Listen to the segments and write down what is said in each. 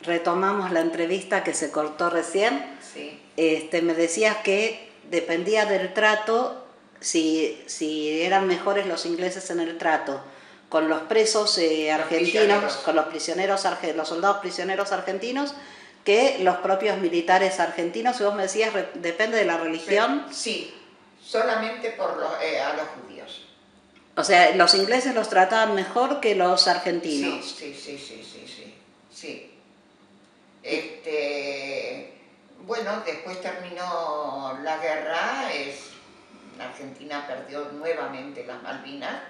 retomamos la entrevista que se cortó recién. Sí. Me decías que dependía del trato, si eran mejores los ingleses en el trato con los presos argentinos, con los prisioneros, los soldados prisioneros argentinos, que los propios militares argentinos. Y vos me decías, depende de la religión. Sí, solamente a los judíos. O sea, los ingleses los trataban mejor que los argentinos. Sí. Bueno, después terminó la guerra, Argentina perdió nuevamente las Malvinas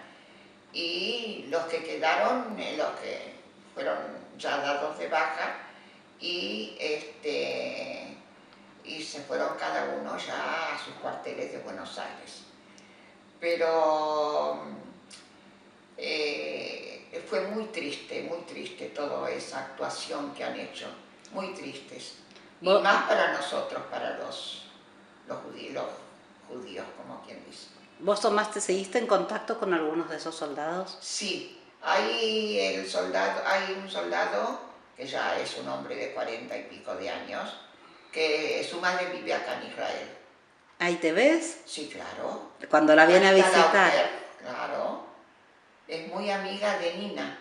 y los que quedaron, los que fueron ya dados de baja y se fueron cada uno ya a sus cuarteles de Buenos Aires. Pero fue muy triste toda esa actuación que han hecho, muy tristes. Y más para nosotros, para los judíos, como quien dice. ¿Vos seguiste en contacto con algunos de esos soldados? Sí, hay un soldado que ya es un hombre de 40 y pico de años, que su madre vive acá en Israel. ¿Ahí te ves? Sí, claro. Cuando la viene a visitar. Claro. Es muy amiga de Nina.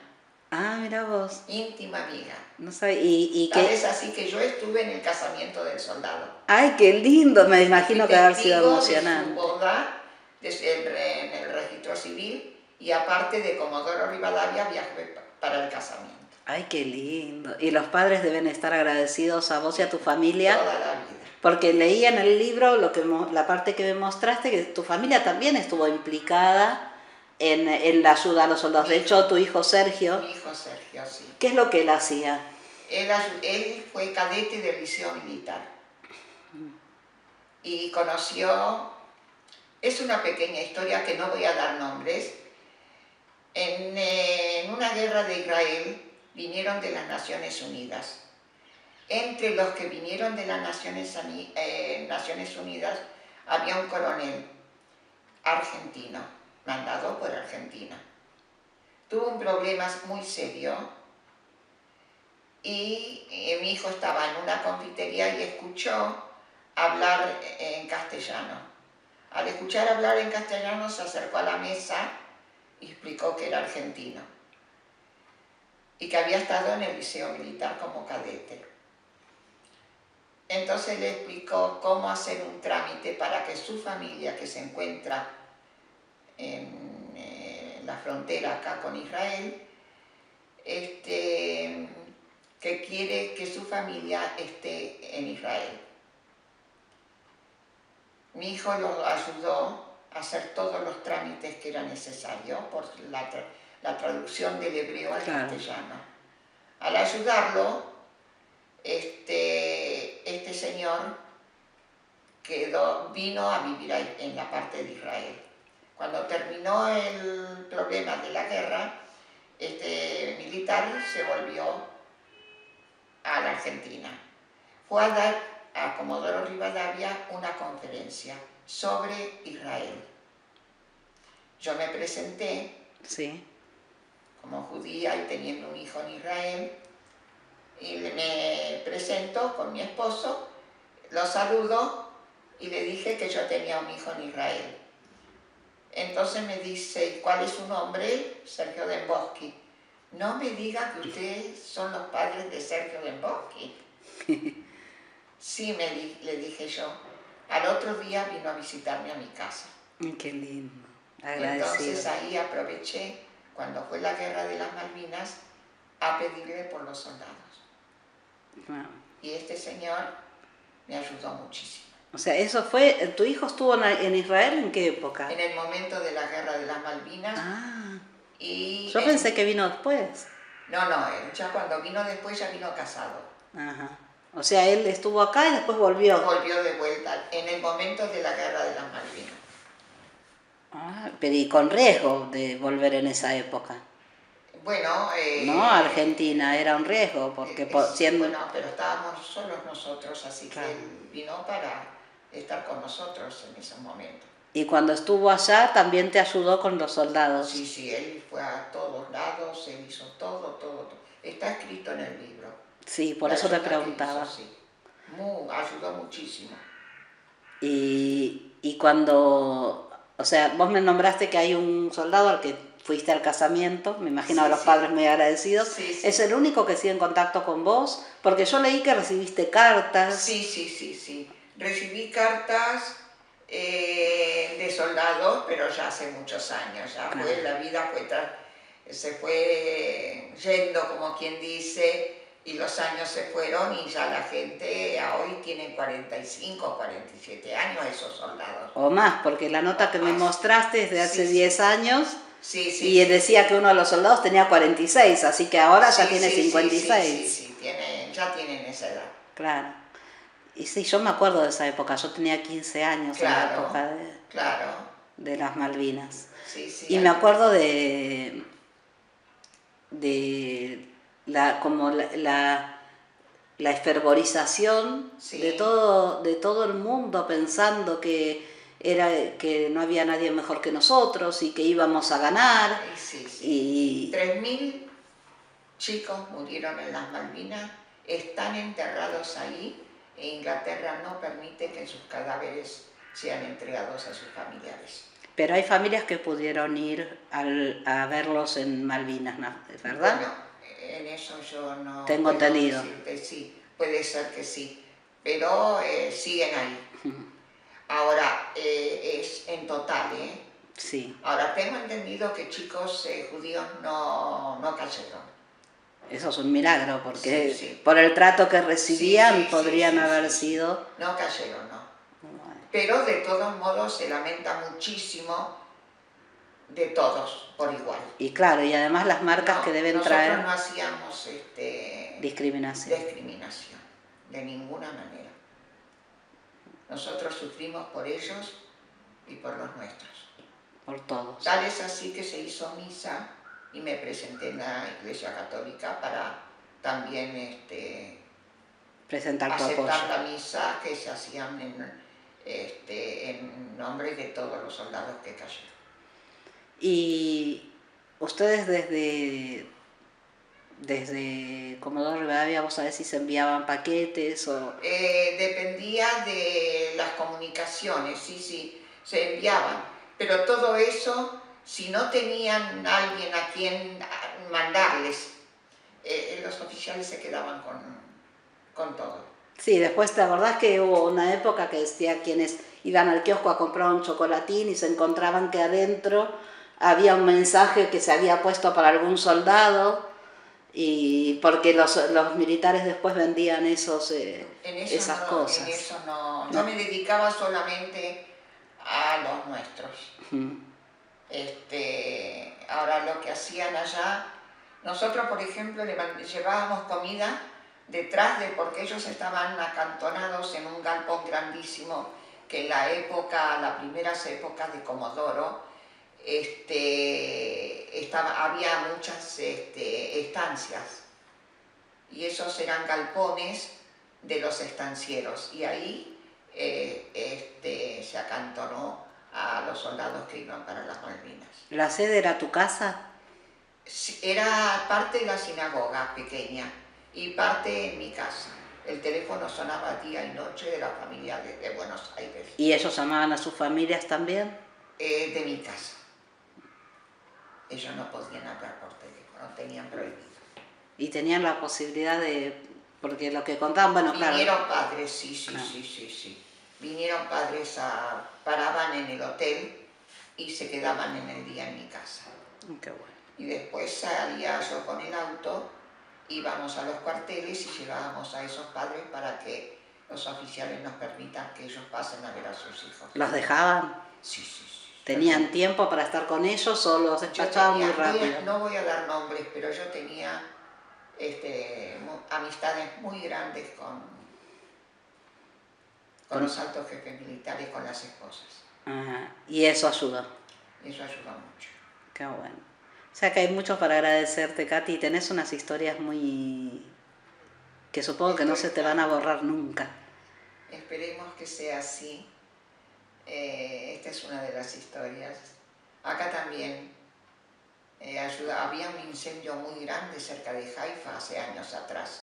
Ah, mira vos. Íntima amiga. No sé, ¿y tal vez así que yo estuve en el casamiento del soldado. ¡Ay, qué lindo! Me imagino que haber sido emocionante. De su boda en el registro civil y aparte de Comodoro Rivadavia viajé para el casamiento. ¡Ay, qué lindo! Y los padres deben estar agradecidos a vos y a tu familia. Toda la vida. Porque leía en el libro la parte que me mostraste, que tu familia también estuvo implicada en la ayuda a los soldados. De hecho, tu hijo Sergio. Mi hijo Sergio, sí. ¿Qué es lo que él hacía? Él fue cadete del liceo militar. Y conoció, es una pequeña historia que no voy a dar nombres, en una guerra de Israel vinieron de las Naciones Unidas. Entre los que vinieron de las Naciones Unidas había un coronel argentino, mandado por Argentina. Tuvo un problema muy serio y mi hijo estaba en una confitería y escuchó hablar en castellano. Al escuchar hablar en castellano se acercó a la mesa y explicó que era argentino y que había estado en el liceo militar como cadete. Entonces le explicó cómo hacer un trámite para que su familia, que se encuentra en la frontera acá con Israel, que quiere que su familia esté en Israel. Mi hijo lo ayudó a hacer todos los trámites que era necesario por la traducción del hebreo al castellano. Al ayudarlo, este señor vino a vivir ahí, en la parte de Israel. Cuando terminó el problema de la guerra, este militar se volvió a la Argentina. Fue a dar a Comodoro Rivadavia una conferencia sobre Israel. Yo me presenté como judía y teniendo un hijo en Israel, y me presento con mi esposo, lo saludo y le dije que yo tenía un hijo en Israel. Entonces me dice, ¿cuál es su nombre? Sergio Demboschi. No me diga que ustedes son los padres de Sergio Demboschi. Sí, le dije yo. Al otro día vino a visitarme a mi casa. Qué lindo, agradecido. Entonces ahí aproveché, cuando fue la guerra de las Malvinas, a pedirle por los soldados. Wow. Y este señor me ayudó muchísimo. O sea, eso fue, ¿tu hijo estuvo en Israel en qué época? En el momento de la guerra de las Malvinas. Ah, y yo pensé que vino después. No, ya cuando vino después ya vino casado. Ajá. O sea, él estuvo acá y después volvió. Volvió de vuelta, en el momento de la guerra de las Malvinas. Ah, pero y con riesgo de volver en esa época. Bueno, no, Argentina era un riesgo, porque siendo... Bueno, pero estábamos solos nosotros, así que él vino para estar con nosotros en ese momento. Y cuando estuvo allá también te ayudó con los soldados. Sí, él fue a todos lados, él hizo todo. Está escrito en el libro. Sí, por La eso te ayuda que preguntaba. hizo, sí. Ayudó muchísimo. Y cuando, o sea, vos me nombraste que hay un soldado al que fuiste al casamiento, me imagino a Sí, los sí. padres muy agradecidos. Sí, ¿Es sí. el único que sigue en contacto con vos? Porque yo leí que recibiste cartas. Sí, sí, sí, sí. Recibí cartas de soldados, pero ya hace muchos años. Ya Claro. fue, la vida se fue yendo, como quien dice, y los años se fueron y ya la gente hoy tiene 45, 47 años esos soldados. O más, porque la nota que me Más. mostraste es de hace Sí, 10 sí. años Sí, sí, y sí, decía sí. que uno de los soldados tenía 46, así que ahora ya Sí, tiene sí, sí, sí, 56. sí, sí, ya tienen esa edad. Claro. Y sí, yo me acuerdo de esa época, yo tenía 15 años en la Claro, época claro. de las Malvinas. Sí, sí, Y me acuerdo de como la efervorización sí, de todo el mundo pensando que no había nadie mejor que nosotros y que íbamos a ganar. sí, sí. Y 3000 chicos murieron en las Malvinas, están enterrados ahí e Inglaterra no permite que sus cadáveres sean entregados a sus familiares. pero hay familias que pudieron ir a verlos en Malvinas, ¿no? ¿Verdad? Bueno, en eso yo no Tengo puedo entendido. decirte, sí, puede ser que sí, pero siguen ahí. Ahora, es en total, ¿eh? Sí, Ahora, tengo entendido que chicos judíos no cayeron. eso es un milagro, porque Sí, sí. por el trato que Sí, recibían sí, sí, podrían sí, haber sí, sí. sido... No cayeron, no. Pero de todos modos se lamenta muchísimo de todos por igual. Y claro, y además las marcas que No, deben nosotros traer no hacíamos discriminación. discriminación, de ninguna manera. Nosotros sufrimos por ellos y por los nuestros. Por todos. Tal es así que se hizo misa y me presenté en la Iglesia Católica para también Presentar tu aceptar apoyo. la misa que se hacían en nombre de todos los soldados que cayeron. Y ustedes desde Comodoro Rivadavia, vos sabés si se enviaban paquetes o... Dependía de las comunicaciones, sí, sí, se enviaban, pero todo eso, si no tenían alguien a quien mandarles, los oficiales se quedaban con todo. Sí, después te acordás que hubo una época que decía quienes iban al kiosco a comprar un chocolatín y se encontraban que adentro había un mensaje que se había puesto para algún soldado y porque los militares después vendían esas En cosas. eso no, No. yo me dedicaba solamente a los nuestros. Mm. Ahora lo que hacían allá, nosotros por ejemplo llevábamos comida detrás porque ellos estaban acantonados en un galpón grandísimo que en las primeras épocas de Comodoro había muchas estancias y esos eran galpones de los estancieros y ahí se acantonó a los soldados que iban para las Malvinas. ¿La sede era tu casa? Era parte de la sinagoga pequeña y parte en mi casa. El teléfono sonaba día y noche de la familia de Buenos Aires. ¿Y ellos llamaban a sus familias también? De mi casa. Ellos no podían hablar por teléfono, tenían prohibido. Y tenían la posibilidad porque lo que contaban, bueno, claro. Vinieron padres, sí, sí, Claro. sí, sí, sí. Vinieron padres, paraban en el hotel y se quedaban en el día en mi casa. Qué bueno. Y después salía yo con el auto, íbamos a los cuarteles y llevábamos a esos padres para que los oficiales nos permitan que ellos pasen a ver a sus hijos. ¿Los dejaban? Sí, sí, sí. ¿Tenían tiempo para estar con ellos o los despachaban muy rápido? No voy a dar nombres, pero yo tenía amistades muy grandes con los altos jefes militares, con las esposas. Y eso ayudó. Eso ayuda mucho. Qué bueno. O sea que hay mucho para agradecerte, Katy. Tenés unas historias que supongo que no se te van a borrar nunca. Esperemos que sea así. Esta es una de las historias. Acá también había un incendio muy grande cerca de Haifa hace años atrás.